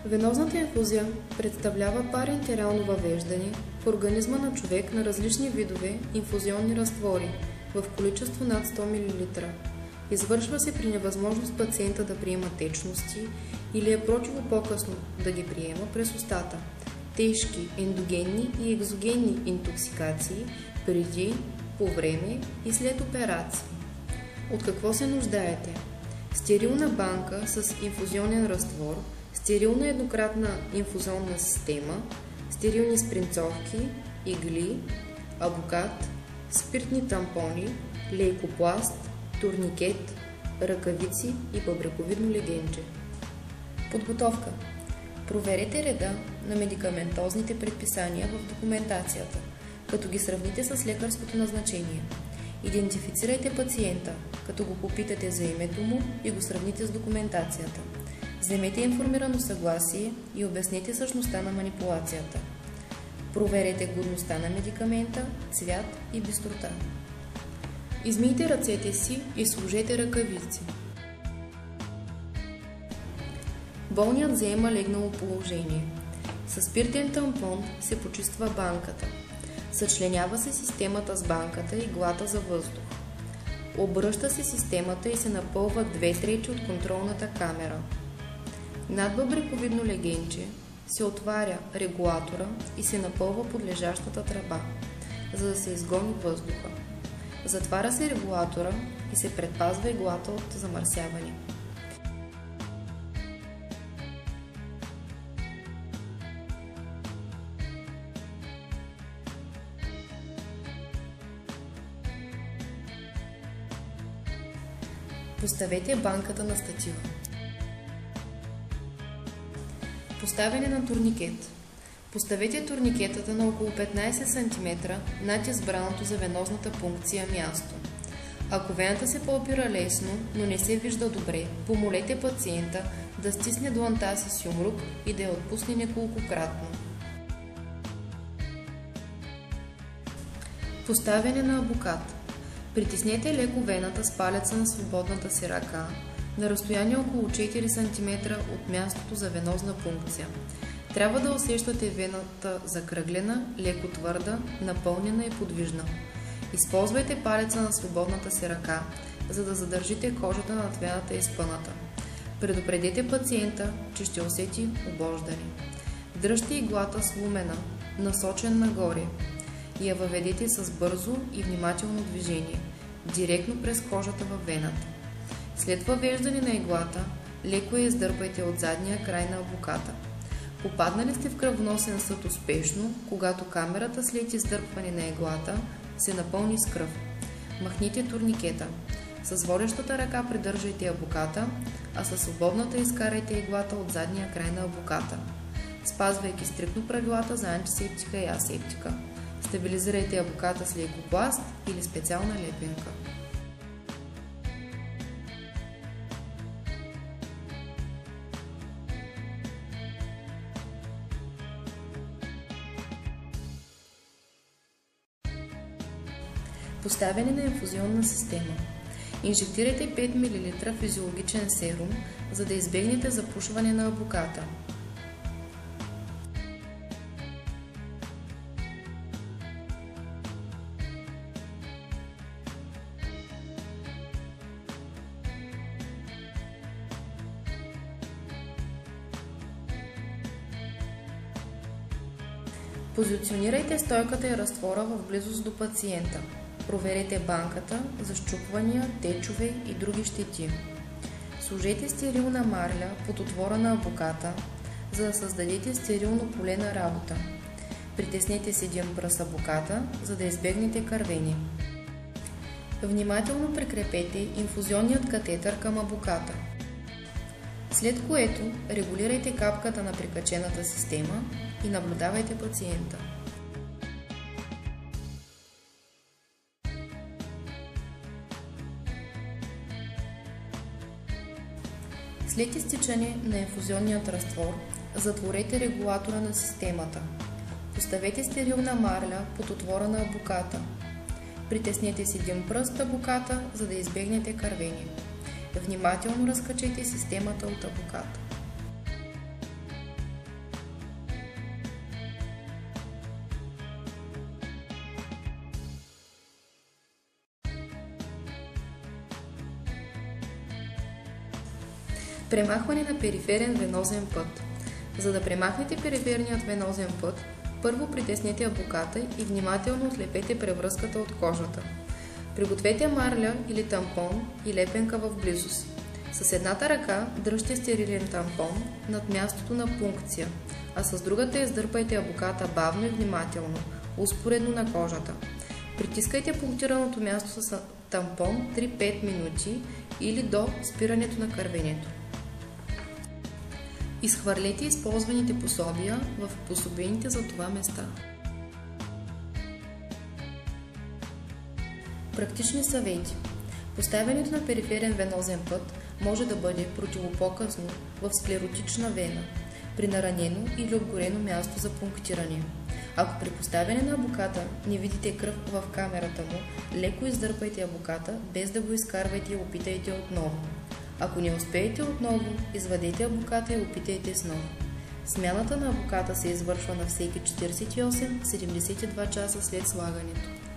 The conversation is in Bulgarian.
Венозната инфузия представлява парентерално въвеждане в организма на човек на различни видове инфузионни разтвори в количество над 100 мл. Извършва се при невъзможност пациента да приема течности или е противо по-късно да ги приема през устата, тежки ендогенни и екзогенни интоксикации преди, по време и след операции. От какво се нуждаете? Стерилна банка с инфузионен разтвор, стерилна еднократна инфузионна система, стерилни спринцовки, игли, абукат, спиртни тампони, лейкопласт, турникет, ръкавици и бъбрековидно легенче. Подготовка. Проверете реда на медикаментозните предписания в документацията, като ги сравните с лекарското назначение. Идентифицирайте пациента, като го попитате за името му и го сравните с документацията. Вземете информирано съгласие и обяснете същността на манипулацията. Проверете годността на медикамента, цвят и бистрота. Измийте ръцете си и сложете ръкавици. Болният заема легнало положение. Със спиртен тампон се почиства банката. Съчленява се системата с банката и иглата за въздух. Обръща се системата и се напълва 2/3 от контролната камера. Над бъбрековидно легенче се отваря регулатора и се напълва подлежащата тръба, за да се изгони въздуха. Затваря се регулатора и се предпазва иглата от замърсяване. Поставете банката на статива. Поставяне на турникет. Поставете турникетата на около 15 см над избраното за венозната пункция място. Ако вената се палпира лесно, но не се вижда добре, помолете пациента да стисне дланта си с юмрук и да я отпусне неколкократно. Поставяне на абукат. Притиснете леко вената с палеца на свободната си ръка на разстояние около 4 см от мястото за венозна пункция. Трябва да усещате вената закръглена, леко твърда, напълнена и подвижна. Използвайте палеца на свободната си ръка, за да задържите кожата над вената изпъната. Предупредете пациента, че ще усети обождане. Дръжте иглата слумена, насочен нагоре и я въведете с бързо и внимателно движение, директно през кожата във вената. След въвеждане на иглата, леко я издърпайте от задния край на абуката. Попаднали сте в кръвоносен съд успешно, когато камерата след издърпване на иглата се напълни с кръв. Махните турникета. С водещата ръка придържайте абуката, а със свободната изкарайте иглата от задния край на абуката, спазвайки стриктно правилата за антисептика и асептика. Стабилизирайте абуката с лейкопласт или специална лепенка. Поставяне на инфузионна система. Инжектирайте 5 мл физиологичен серум, за да избегнете запушване на абуката. Позиционирайте стойката и разтвора в близост до пациента. Проверете банката за счупвания, течове и други щети. Сложете стерилна марля под отвора на абуката, за да създадете стерилно поле на работа. Притеснете с един пръст абуката, за да избегнете кървени. Внимателно прикрепете инфузионният катетър към абуката, след което регулирайте капката на прикачената система и наблюдавайте пациента. След изтичане на инфузионният разтвор, затворете регулатора на системата. Поставете стерилна марля под отвора на абуката. Притеснете с един пръст абуката, за да избегнете кървени. Внимателно разкачете системата от абуката. Премахване на периферен венозен път. За да премахнете периферният венозен път, първо притеснете абуката и внимателно отлепете превръзката от кожата. Пригответе марля или тампон и лепенка в близост. С едната ръка дръжте стерилен тампон над мястото на пункция, а с другата издърпайте абуката бавно и внимателно, успоредно на кожата. Притискайте пунктираното място с тампон 3-5 минути или до спирането на кървенето. Изхвърлете използваните пособия в пособените за това места. Практични съвети. Поставянето на периферен венозен път може да бъде противопоказно в склеротична вена, при наранено или обгорено място за пунктиране. Ако при поставяне на абуката не видите кръв в камерата му, леко издърпайте абуката, без да го изкарвайте и опитайте отново. Ако не успеете отново, извадете абуката и опитайте снова. Смяната на абуката се извършва на всеки 48-72 часа след слагането.